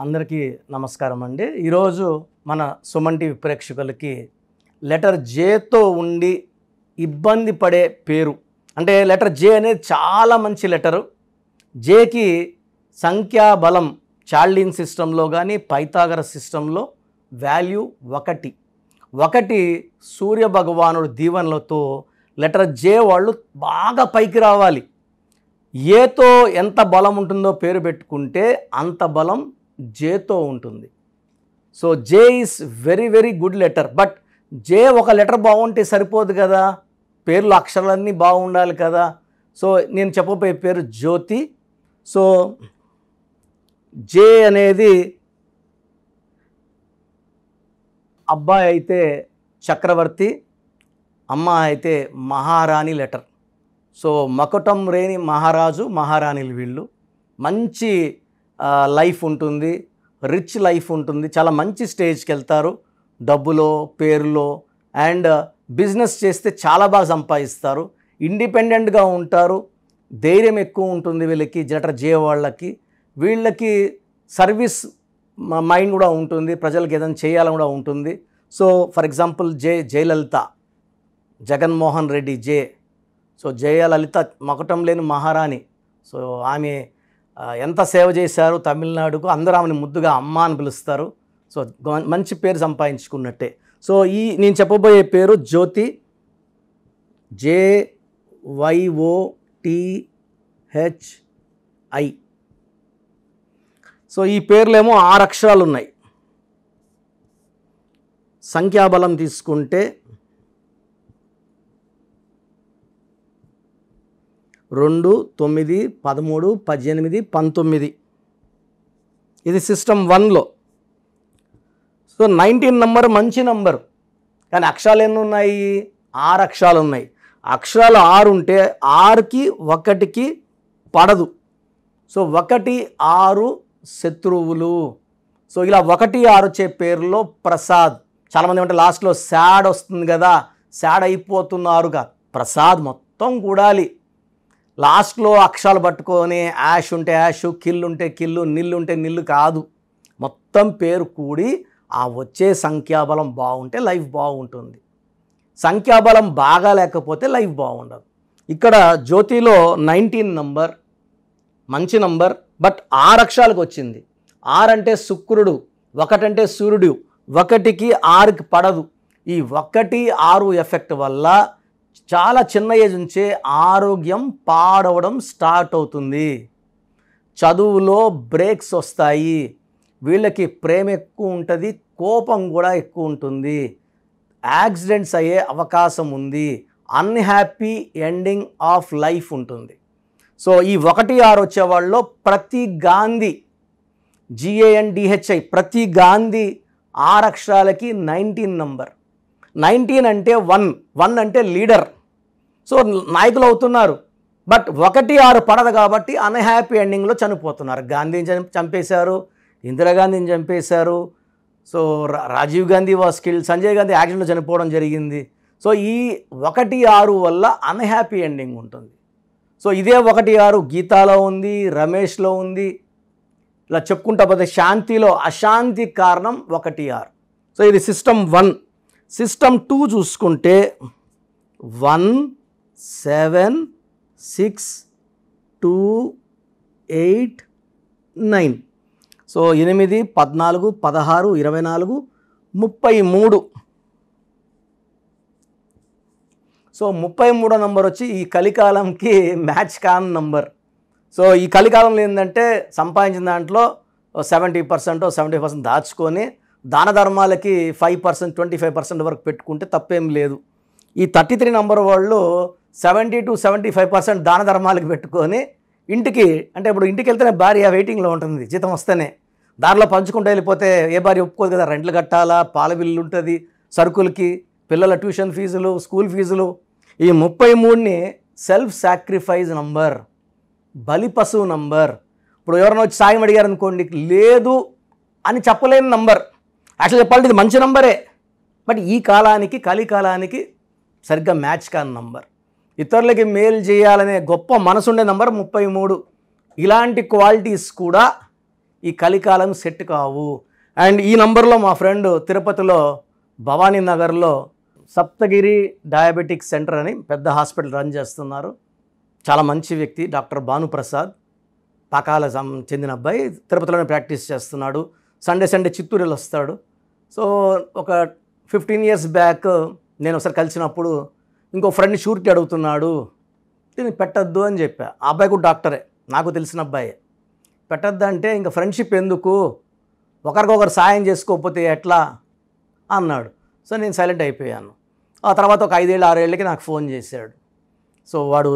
అందరికీ నమస్కారం అండి. ఈరోజు మన సుమన్ టీవీ ప్రేక్షకులకి లెటర్ జేతో ఉండి ఇబ్బంది పడే పేరు, అంటే లెటర్ జే అనేది చాలా మంచి లెటరు. జేకి సంఖ్యాబలం చార్లిన్ సిస్టంలో కానీ పైథాగరస్ సిస్టంలో వాల్యూ 1. 1 సూర్య భగవానుడు దీవెనలతో లెటర్ జే వాళ్ళు బాగా పైకి రావాలి. ఏతో ఎంత బలం ఉంటుందో పేరు పెట్టుకుంటే అంత బలం జేతో ఉంటుంది. So J is very very good letter. But J ఒక లెటర్ బాగుంటే సరిపోదు కదా, పేర్లు అక్షరాలన్నీ బాగుండాలి కదా. సో నేను చెప్పబోయే పేరు జ్యోతి. సో జే అనేది అబ్బాయి అయితే చక్రవర్తి, అమ్మాయి అయితే మహారాణి లెటర్. సో మకుటం రేని మహారాజు మహారాణిలు వీళ్ళు. మంచి లైఫ్ ఉంటుంది, రిచ్ లైఫ్ ఉంటుంది, చాలా మంచి స్టేజ్కి వెళ్తారు డబ్బులో పేరులో. అండ్ బిజినెస్ చేస్తే చాలా బాగా సంపాదిస్తారు, ఇండిపెండెంట్గా ఉంటారు, ధైర్యం ఎక్కువ ఉంటుంది వీళ్ళకి. లెటర్ జే వాళ్ళకి వీళ్ళకి సర్వీస్ మైండ్ కూడా ఉంటుంది, ప్రజలకు ఏదైనా చేయాలని కూడా ఉంటుంది. So for example Jayalalithaa, Jaganmohan Reddy J. So Jayalalithaa మకుటం లేని మహారాణి. సో ఆమె ఎంత సేవ చేశారు తమిళనాడుకు, అందరూ ఆమెను ముద్దుగా అమ్మ అని పిలుస్తారు. సో మంచి పేరు సంపాదించుకున్నట్టే. సో నేను చెప్పబోయే పేరు జ్యోతి, JYOTHI. సో ఈ పేర్లేమో 6 అక్షరాలు ఉన్నాయి. సంఖ్యాబలం తీసుకుంటే 2, 9, 13, 18, 19. ఇది సిస్టమ్ 1లో. సో 19 నంబర్ మంచి నంబర్, కానీ అక్షరాలు ఎన్ని ఉన్నాయి? 6 అక్షరాలు ఉన్నాయి. అక్షరాలు 6 ఉంటే 6కి 1కి పడదు. సో 1, 6 శత్రువులు. సో ఇలా 1, 6 వచ్చే పేరులో ప్రసాద్. చాలామంది ఏమంటే లాస్ట్లో శాడ్ వస్తుంది కదా, శాడ్ అయిపోతున్నారుగా. ప్రసాద్ మొత్తం కూడాలి. లాస్ట్లో అక్షరాలు పట్టుకొని యాష్ ఉంటే యాష్, కిల్ ఉంటే కిల్లు, నిల్లు ఉంటే నిల్లు కాదు. మొత్తం పేరు కూడి ఆ వచ్చే సంఖ్యాబలం బాగుంటే లైఫ్ బాగుంటుంది. సంఖ్యాబలం బాగా లేకపోతే లైఫ్ బాగుండదు. ఇక్కడ జ్యోతిలో 19 నంబర్ మంచి నంబర్, బట్ 6 అక్షరాలకు వచ్చింది. 6 అంటే శుక్రుడు, 1 అంటే సూర్యుడు. 1కి 6కి పడదు. ఈ 1, 6 ఎఫెక్ట్ వల్ల చాలా చిన్న ఏజ్ నుంచే ఆరోగ్యం పాడవడం స్టార్ట్ అవుతుంది. చదువులో బ్రేక్స్ వస్తాయి. వీళ్ళకి ప్రేమ ఎక్కువ ఉంటుంది, కోపం కూడా ఎక్కువ ఉంటుంది. యాక్సిడెంట్స్ అయ్యే అవకాశం ఉంది. అన్హ్యాపీ ఎండింగ్ ఆఫ్ లైఫ్ ఉంటుంది. సో ఈ 1, 6 వచ్చేవాళ్ళలో ప్రతి గాంధీ, GANDHI, ప్రతి గాంధీ 6 అక్షరాలకి 19 నంబర్. 19 అంటే 1 అంటే లీడర్. సో నాయకులు అవుతున్నారు. బట్ 1, 6 పడదు కాబట్టి అన్హ్యాపీ ఎండింగ్లో చనిపోతున్నారు. గాంధీని చంపేశారు, ఇందిరాగాంధీని చంపేశారు. So Rajiv Gandhi was killed, Sanjay Gandhi యాక్సిడెంట్లో చనిపోవడం జరిగింది. సో ఈ 1, 6 వల్ల అన్హ్యాపీ ఎండింగ్ ఉంటుంది. సో ఇదే 1, 6 గీతాలో ఉంది, రమేష్లో ఉంది. ఇలా చెప్పుకుంటా పోతే శాంతిలో అశాంతి కారణం 1, 6. సో ఇది సిస్టమ్ 1. సిస్టమ్ 2 చూసుకుంటే 1, 7, 6, 2, 8, 9. సో 8, 14, 16, 24, 33. సో 33వ నంబర్ వచ్చి ఈ కలికాలంకి మ్యాచ్ కాని నంబర్. సో ఈ కలికాలంలో ఏంటంటే సంపాదించిన దాంట్లో 70%, 75% దాచుకొని దాన ధర్మాలకి 5%, 25% వరకు పెట్టుకుంటే తప్పేం లేదు. ఈ 33 నంబర్ వాళ్ళు 70 to 75% దాన ధర్మాలకి పెట్టుకొని ఇంటికి, అంటే ఇప్పుడు ఇంటికి వెళ్తేనే భార్య వెయిటింగ్లో ఉంటుంది, జీతం వస్తేనే. దారిలో పంచుకుంటూ వెళ్ళిపోతే ఏ భార్య ఒప్పుకోదు కదా. రెంట్లు కట్టాలా, పాల బిల్లు ఉంటుంది, సరుకులకి, పిల్లల ట్యూషన్ ఫీజులు, స్కూల్ ఫీజులు. ఈ 33ని సెల్ఫ్ సాక్రిఫైస్ నంబర్, బలి పశువు నంబర్. ఇప్పుడు ఎవరైనా వచ్చి సాయం అడిగారు అనుకోండి, లేదు అని చెప్పలేని నంబర్. యాక్చువల్లీ చెప్పాలంటే ఇది మంచి నంబరే, బట్ ఈ కాలానికి, కలికాలానికి సరిగ్గా మ్యాచ్ కాని నంబర్. ఇతరులకి మేలు చేయాలనే గొప్ప మనసుండే నంబర్ 33. ఇలాంటి క్వాలిటీస్ కూడా ఈ కలికాలం సెట్ కావు. అండ్ ఈ నంబర్లో మా ఫ్రెండ్ తిరుపతిలో భవానీ నగర్లో సప్తగిరి డయాబెటిక్ సెంటర్ అని పెద్ద హాస్పిటల్ రన్ చేస్తున్నారు. చాలా మంచి వ్యక్తి, డాక్టర్ భానుప్రసాద్, పాకాల చెందిన అబ్బాయి, తిరుపతిలోనే ప్రాక్టీస్ చేస్తున్నాడు. సండే చిత్తూరులో వస్తాడు. సో ఒక 15 years బ్యాక్ నేను ఒకసారి కలిసినప్పుడు ఇంకో ఫ్రెండ్ షూరిటీ అడుగుతున్నాడు, దీన్ని పెట్టద్దు అని చెప్పా. ఆ అబ్బాయి కూడా డాక్టరే, నాకు తెలిసిన అబ్బాయే. పెట్టద్దు అంటే ఇంకా ఫ్రెండ్షిప్ ఎందుకు, ఒకరికొకరు సాయం చేసుకోకపోతే ఎట్లా అన్నాడు. సో నేను సైలెంట్ అయిపోయాను. ఆ తర్వాత ఒక 5-6 ఏళ్ళకి నాకు ఫోన్ చేశాడు. సో వాడు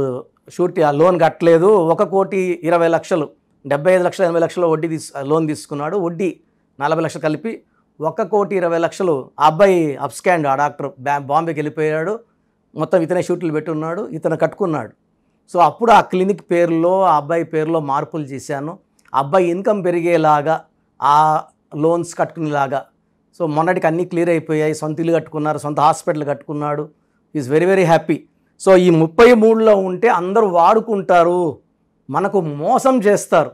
షూరిటీ ఆ లోన్ కట్టలేదు, 1,20,00,000 75 లక్షలు 80 లక్షలు వడ్డీ లోన్ తీసుకున్నాడు. వడ్డీ 40 లక్షలు కలిపి 1,20,00,000 ఆ అబ్బాయి అప్స్కాండ్, ఆ డాక్టర్ బాంబేకి వెళ్ళిపోయాడు. మొత్తం ఇతనే షూట్లు పెట్టున్నాడు, ఇతను కట్టుకున్నాడు. సో అప్పుడు ఆ క్లినిక్ పేరులో ఆ అబ్బాయి పేరులో మార్పులు చేశాను. ఆ అబ్బాయి ఇన్కమ్ పెరిగేలాగా, ఆ లోన్స్ కట్టుకునేలాగా. సో మొన్నటికి అన్నీ క్లియర్ అయిపోయాయి, సొంత ఇల్లు కట్టుకున్నారు, సొంత హాస్పిటల్ కట్టుకున్నాడు. Is very very happy. So ఈ 33లో ఉంటే అందరూ వాడుకుంటారు, మనకు మోసం చేస్తారు.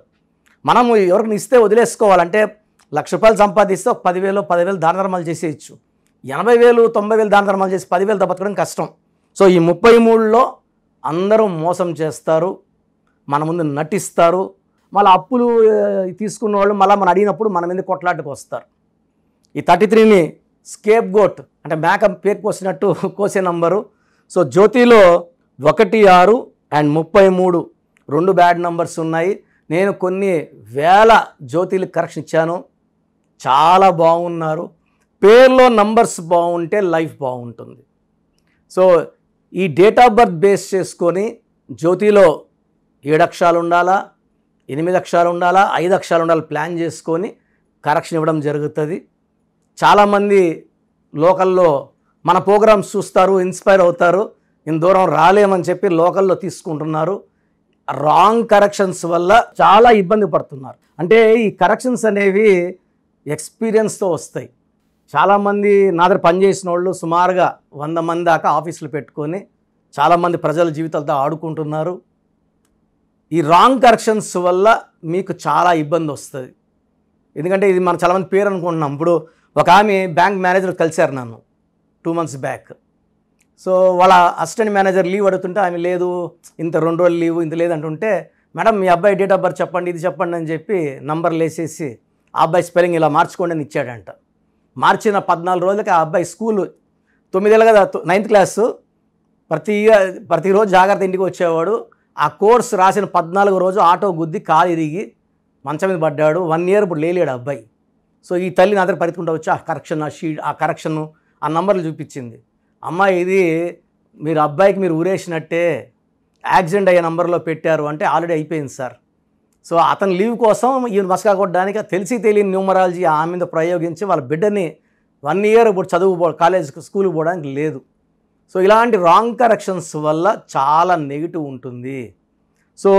మనం ఎవరిని ఇస్తే వదిలేసుకోవాలంటే ₹1,00,000 సంపాదిస్తే ఒక 10,000 దాన ధర్మాలు చేసేయచ్చు. 80,000 90,000 దాన ధర్మాలు చేసి 10,000 బతకడం కష్టం. సో ఈ 33లో అందరూ మోసం చేస్తారు, మన ముందు నటిస్తారు. మళ్ళీ అప్పులు తీసుకున్న వాళ్ళు మళ్ళీ మనం అడిగినప్పుడు మన మీద కొట్లాటకు వస్తారు. ఈ 33ని స్కేప్ గోట్ అంటే మేక పేరు కోసినట్టు కోసే నంబరు. సో జ్యోతిలో 1, 6 అండ్ 33 2 బ్యాడ్ నంబర్స్ ఉన్నాయి. నేను కొన్ని వేల జ్యోతిలకు కరెక్షన్ ఇచ్చాను, చాలా బాగున్నారు. పేర్లో నంబర్స్ బాగుంటే లైఫ్ బాగుంటుంది. సో ఈ డేట్ ఆఫ్ బర్త్ బేస్ చేసుకొని జ్యోతిలో 7 అక్షరాలు ఉండాలా, 8 అక్షరాలు ఉండాలా, 5 అక్షరాలు ఉండాలి ప్లాన్ చేసుకొని కరెక్షన్ ఇవ్వడం జరుగుతుంది. చాలామంది లోకల్లో మన ప్రోగ్రామ్స్ చూస్తారు, ఇన్స్పైర్ అవుతారు, ఇంత దూరం రాలేమని చెప్పి లోకల్లో తీసుకుంటున్నారు. రాంగ్ కరెక్షన్స్ వల్ల చాలా ఇబ్బంది పడుతున్నారు. అంటే ఈ కరెక్షన్స్ అనేవి ఎక్స్పీరియన్స్తో వస్తాయి. చాలామంది నా దగ్గర పనిచేసిన వాళ్ళు సుమారుగా 100 మంది దాకా ఆఫీసులు పెట్టుకొని చాలామంది ప్రజల జీవితాలతో ఆడుకుంటున్నారు. ఈ రాంగ్ కరెక్షన్స్ వల్ల మీకు చాలా ఇబ్బంది వస్తుంది. ఎందుకంటే ఇది మనం చాలామంది పేరు అనుకుంటున్నాం. ఇప్పుడు ఒక ఆమె బ్యాంక్ మేనేజర్ కలిశారు నన్ను 2 months బ్యాక్. సో వాళ్ళ అసిస్టెంట్ మేనేజర్ లీవ్ అడుగుతుంటే ఆమె లేదు, ఇంత 2 రోజులు లీవ్, ఇంత లేదంటుంటే, మేడం మీ అబ్బాయి డేట్ ఆఫ్ బర్త్ చెప్పండి, ఇది చెప్పండి అని చెప్పి నంబర్లు వేసేసి ఆ అబ్బాయి స్పెల్లింగ్ ఇలా మార్చుకోండి అని ఇచ్చాడంట. మార్చిన 14 రోజులకి ఆ అబ్బాయి స్కూలు 9 ఏళ్ళు కదా, 9th క్లాసు, ప్రతిరోజు జాగ్రత్త ఇంటికి వచ్చేవాడు. ఆ కోర్స్ రాసిన 14వ రోజు ఆటో గుద్ది కాలు ఇరిగి మంచం మీద పడ్డాడు. 1 year ఇప్పుడు లేలేడు అబ్బాయి. సో ఈ తల్లి నా దగ్గర పరిగెత్తుకుంటూ వచ్చి ఆ కరెక్షను ఆ నంబర్లు చూపించింది. అమ్మ ఇది మీరు అబ్బాయికి మీరు ఊరేసినట్టే, యాక్సిడెంట్ అయ్యే నంబర్లో పెట్టారు అంటే ఆల్రెడీ అయిపోయింది సార్. సో అతని లీవ్ కోసం ఈయన మస్కా కొట్టడానికి తెలిసి తెలియని న్యూమరాలజీ ఆమె మీద ప్రయోగించి వాళ్ళ బిడ్డని 1 year ఇప్పుడు స్కూల్కి పోవడానికి లేదు. సో ఇలాంటి రాంగ్ కరెక్షన్స్ వల్ల చాలా నెగిటివ్ ఉంటుంది. సో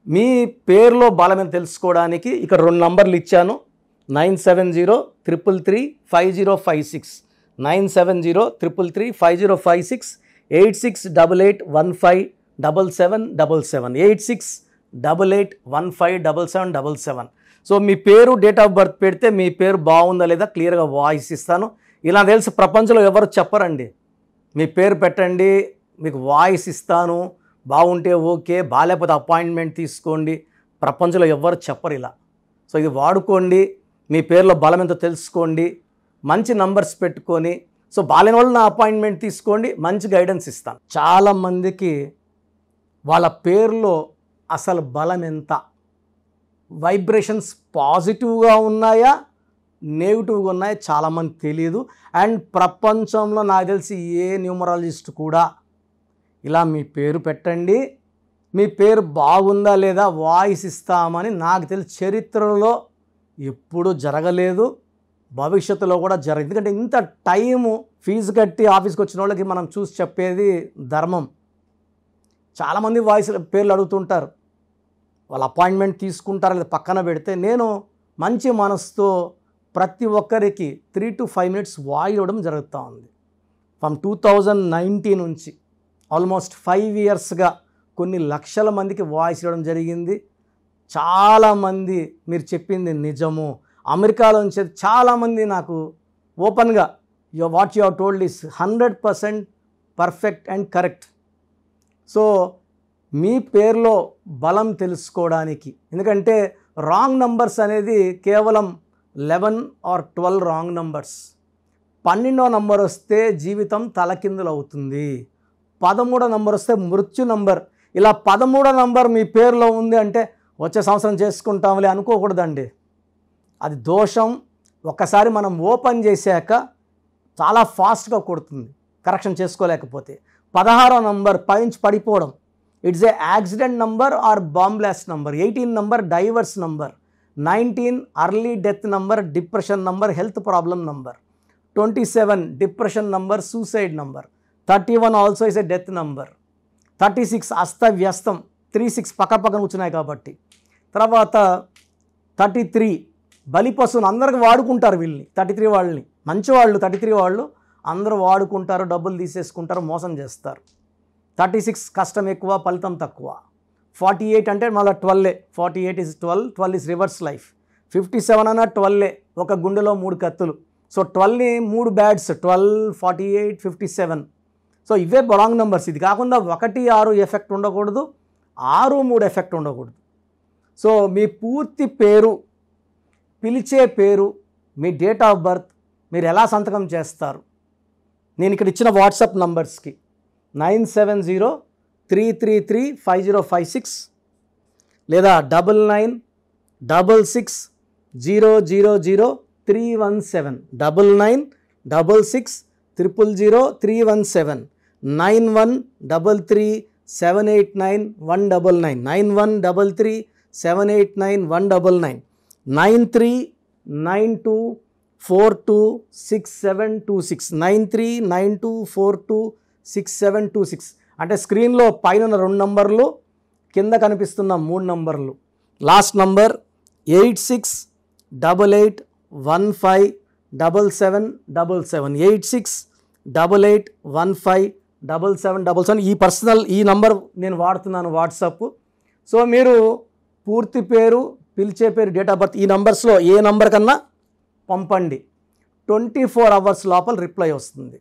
మీ పేరులో బలమని తెలుసుకోవడానికి ఇక్కడ 2 నంబర్లు ఇచ్చాను. 9703335056 9703335056 8688157777 8688157777. సో మీ పేరు డేట్ ఆఫ్ బర్త్ పెడితే మీ పేరు బాగుందా లేదా క్లియర్గా వాయిస్ ఇస్తాను. ఇలా తెలిసి ప్రపంచంలో ఎవరు చెప్పరండి. మీ పేరు పెట్టండి, మీకు వాయిస్ ఇస్తాను, బాగుంటే ఓకే, బాగాలేకపోతే అపాయింట్మెంట్ తీసుకోండి. ప్రపంచంలో ఎవరు చెప్పరు ఇలా. సో ఇది వాడుకోండి, మీ పేరులో బలం ఎంతో తెలుసుకోండి, మంచి నంబర్స్ పెట్టుకొని. సో బాలేని వాళ్ళు నా అపాయింట్మెంట్ తీసుకోండి, మంచి గైడెన్స్ ఇస్తాను. చాలామందికి వాళ్ళ పేరులో అసలు బలం ఎంత, వైబ్రేషన్స్ పాజిటివ్గా ఉన్నాయా నెగిటివ్గా ఉన్నాయా చాలామంది తెలియదు. అండ్ ప్రపంచంలో నాకు తెలిసి ఏ న్యూమరాలజిస్ట్ కూడా ఇలా మీ పేరు పెట్టండి, మీ పేరు బాగుందా లేదా వాయిస్ ఇస్తామని నాకు తెలిసి చరిత్రలో ఎప్పుడూ జరగలేదు, భవిష్యత్తులో కూడా జరగదు. ఎందుకంటే ఇంత టైము ఫీజు కట్టి ఆఫీస్కి వచ్చిన వాళ్ళకి మనం చూసి చెప్పేది ధర్మం. చాలామంది వాయిస్ పేర్లు అడుగుతుంటారు, వాళ్ళ అపాయింట్మెంట్ తీసుకుంటారు లేదా పక్కన పెడితే, నేను మంచి మనసుతో ప్రతి ఒక్కరికి 3 to 5 minutes వాయిస్ ఇవ్వడం జరుగుతూ ఉంది. ఫ్రమ్ 2019 నుంచి ఆల్మోస్ట్ 5 yearsగా కొన్ని లక్షల మందికి వాయిస్ ఇవ్వడం జరిగింది. చాలామంది మీరు చెప్పింది నిజము. అమెరికాలో నుంచి చాలామంది నాకు ఓపెన్గా what you have told is 100% perfect and correct. So మీ పేరులో బలం తెలుసుకోవడానికి, ఎందుకంటే రాంగ్ నంబర్స్ అనేది కేవలం 11 or 12 రాంగ్ నంబర్స్. 12వ నంబర్ వస్తే జీవితం తలకిందులు అవుతుంది. 13వ నంబర్ వస్తే మృత్యు నంబర్. ఇలా 13వ నంబర్ మీ పేరులో ఉంది అంటే వచ్చే సంవత్సరం చేసుకుంటాంలే అనుకోకూడదండి. అది దోషం. ఒక్కసారి మనం ఓపెన్ చేశాక చాలా ఫాస్ట్గా కొడుతుంది కరెక్షన్ చేసుకోలేకపోతే. 16వ నంబర్ పైనుంచి పడిపోవడం, it's a accident number or bomb blast number. 18 number divorce number. 19 early death number, depression number, health problem number. 27 depression number, suicide number. 31 also is a death number. 36 అస్తవ్యస్తం, 36 పక్కన కూర్చున్నాయి కాబట్టి. తర్వాత 33 బలిపశువును. అందరికి వాడుకుంటారు వీళ్ళని, 33 వాళ్ళని. మంచివాళ్ళు 33 వాళ్ళు అందరూ వాడుకుంటారు, డబ్బులు తీసేసుకుంటారు, మోసం చేస్తారు. 36 కష్టం ఎక్కువ, ఫలితం తక్కువ. 48 అంటే మళ్ళీ 12. 48 is 12 is రివర్స్ లైఫ్. 57 అన్న 12, ఒక గుండెలో 3 కత్తులు. సో 12ని 3 బ్యాడ్స్, 12, 48, 57. సో ఇవే రాంగ్ నెంబర్స్. ఇది కాకుండా 1, 6 ఎఫెక్ట్ ఉండకూడదు, 6, 3 ఎఫెక్ట్ ఉండకూడదు. సో మీ పూర్తి పేరు, పిలిచే పేరు, మీ డేట్ ఆఫ్ బర్త్ మీరు ఎలా సంతకం చేస్తారు? నేను ఇక్కడ ఇచ్చిన వాట్సాప్ నంబర్స్కి 9703335056 లేదా 9966000317, 9966000317, 9133789199, 9133789199, 9392426726, 9392426726. అంటే స్క్రీన్లో పైన 2 నంబర్లు, కింద కనిపిస్తున్న 3 నంబర్లు. Last number 8688157777, 8688157777. ఈ పర్సనల్ ఈ నంబర్ నేను వాడుతున్నాను వాట్సాప్. సో మీరు పూర్తి పేరు, పిలిచే పేరు, డేట్ ఆఫ్ బర్త్ ఈ నంబర్స్లో ఏ నంబర్ కన్నా పంపండి. 24 hours లోపల రిప్లై వస్తుంది.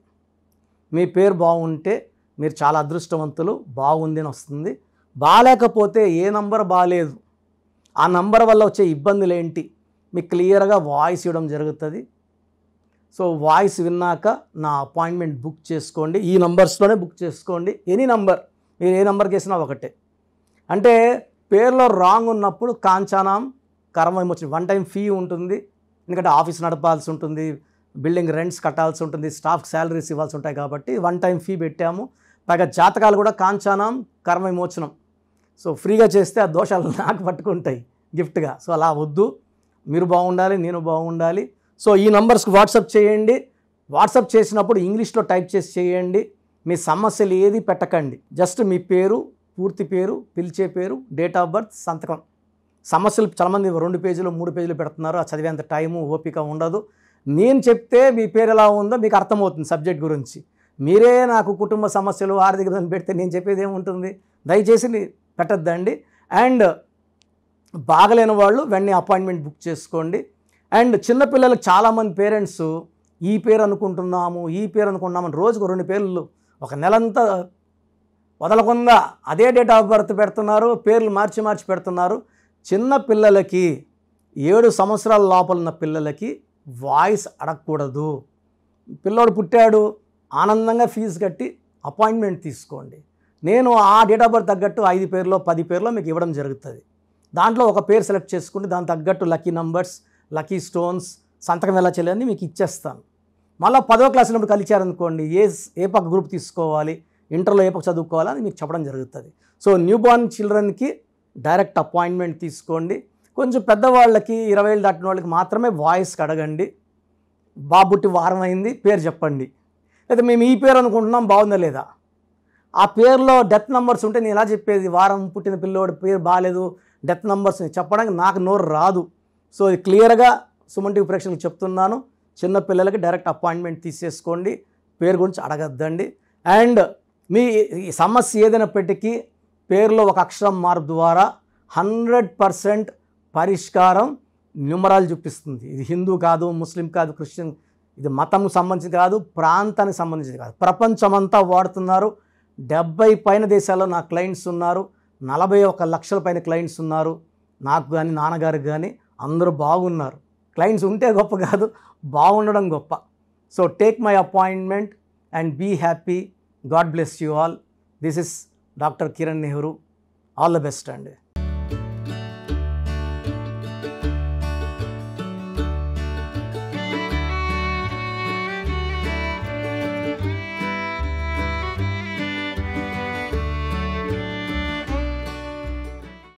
మీ పేరు బాగుంటే మీరు చాలా అదృష్టవంతులు, బాగుంది అని వస్తుంది. బాగాలేకపోతే ఏ నంబర్ బాగాలేదు, ఆ నంబర్ వల్ల వచ్చే ఇబ్బందులు ఏంటి మీకు క్లియర్గా వాయిస్ ఇవ్వడం జరుగుతుంది. సో వాయిస్ విన్నాక నా అపాయింట్మెంట్ బుక్ చేసుకోండి. ఈ నంబర్స్లోనే బుక్ చేసుకోండి. ఎనీ నంబర్, మీరు ఏ నంబర్కి వేసినా ఒకటే. అంటే పేరులో రాంగ్ ఉన్నప్పుడు కాంచానాం కర్మ విమోచన 1 time ఫీ ఉంటుంది. ఎందుకంటే ఆఫీస్ నడపాల్సి ఉంటుంది, బిల్డింగ్ రెంట్స్ కట్టాల్సి ఉంటుంది, స్టాఫ్కి శాలరీస్ ఇవ్వాల్సి ఉంటాయి కాబట్టి 1 time ఫీ పెట్టాము. పైగా జాతకాలు కూడా కాంచానాం కర్మ విమోచనం. సో ఫ్రీగా చేస్తే ఆ దోషాలు నాకు పట్టుకుంటాయి గిఫ్ట్గా. సో అలా వద్దు, మీరు బాగుండాలి, నేను బాగుండాలి. సో ఈ నంబర్స్కి వాట్సాప్ చేయండి. వాట్సాప్ చేసినప్పుడు ఇంగ్లీష్లో టైప్ చేసి చేయండి. మీ సమస్యలు ఏది పెట్టకండి. జస్ట్ మీ పేరు, పూర్తి పేరు, పిలిచే పేరు, డేట్ ఆఫ్ బర్త్, సంతకం. సమస్యలు చాలామంది 2 పేజీలు 3 పేజీలు పెడుతున్నారు. ఆ చదివేంత టైము ఓపిక ఉండదు. నేను చెప్తే మీ పేరు ఎలా ఉందో మీకు అర్థమవుతుంది సబ్జెక్ట్ గురించి. మీరే నాకు కుటుంబ సమస్యలు, ఆర్థిక ఇబ్బంది పెడితే నేను చెప్పేది ఏముంటుంది? దయచేసి పెట్టద్దండి. అండ్ బాగలేని వాళ్ళు వెంటనే అపాయింట్మెంట్ బుక్ చేసుకోండి. అండ్ చిన్నపిల్లలకు చాలామంది పేరెంట్స్ ఈ పేరు అనుకుంటున్నాము, ఈ పేరు అనుకుంటున్నామని రోజుకు 2 పేర్లు ఒక నెలంతా వదలకుండా అదే డేట్ ఆఫ్ బర్త్ పెడుతున్నారు, పేర్లు మార్చి పెడుతున్నారు. చిన్న పిల్లలకి 7 సంవత్సరాల లోపల ఉన్న పిల్లలకి వాయిస్ అడగకూడదు. పిల్లోడు పుట్టాడు, ఆనందంగా ఫీజు కట్టి అపాయింట్మెంట్ తీసుకోండి. నేను ఆ డేట్ ఆఫ్ బర్త్ తగ్గట్టు 5 పేర్లో 10 పేర్లో మీకు ఇవ్వడం జరుగుతుంది. దాంట్లో ఒక పేరు సెలెక్ట్ చేసుకుంటే దాని తగ్గట్టు లక్కీ నంబర్స్, లక్కీ స్టోన్స్, సంతకం ఎలా చేయాలని మీకు ఇచ్చేస్తాను. మళ్ళీ 10వ క్లాస్ ఉన్నప్పుడు కలిచారనుకోండి, ఏ పక్క గ్రూప్ తీసుకోవాలి, ఇంటర్లో ఏ పక్క చదువుకోవాలి అని మీకు చెప్పడం జరుగుతుంది. సో న్యూ బార్న్ చిల్డ్రన్కి డైరెక్ట్ అపాయింట్మెంట్ తీసుకోండి. కొంచెం పెద్దవాళ్ళకి 20 ఏళ్ళు దాటిన వాళ్ళకి మాత్రమే వాయిస్కి అడగండి. బాబుట్టి వారం అయింది, పేరు చెప్పండి. లేదా మేము ఈ పేరు అనుకుంటున్నాం, బాగుందా లేదా? ఆ పేరులో డెత్ నెంబర్స్ ఉంటే నేను ఎలా చెప్పేది? వారం పుట్టిన పిల్లోడి పేరు బాగాలేదు, డెత్ నెంబర్స్ చెప్పడానికి నాకు నోరు రాదు. సో ఇది క్లియర్గా సుమన్ టీవీ ప్రేక్షకులకు చెప్తున్నాను. చిన్న పిల్లలకి డైరెక్ట్ అపాయింట్మెంట్ తీసేసుకోండి, పేరు గురించి అడగద్దండి. అండ్ మీ సమస్య ఏదైనప్పటికీ పేరులో ఒక అక్షరం మార్పు ద్వారా 100% పరిష్కారం న్యూమరాలజీ చూపిస్తుంది. ఇది హిందూ కాదు, ముస్లిం కాదు, క్రిస్టియన్, ఇది మతం సంబంధించి కాదు, ప్రాంతానికి సంబంధించి కాదు, ప్రపంచమంతా వాడుతున్నారు. 70 పైన దేశాల్లో నా క్లయింట్స్ ఉన్నారు, 41 లక్షల పైన క్లయింట్స్ ఉన్నారు. నాకు కానీ నాన్నగారికి కానీ అందరూ బాగున్నారు. క్లయింట్స్ ఉంటే గొప్ప కాదు, బాగుండడం గొప్ప. So take my appointment and be happy. God bless you all. This is doctor Kiran Nehru. All the best అండి.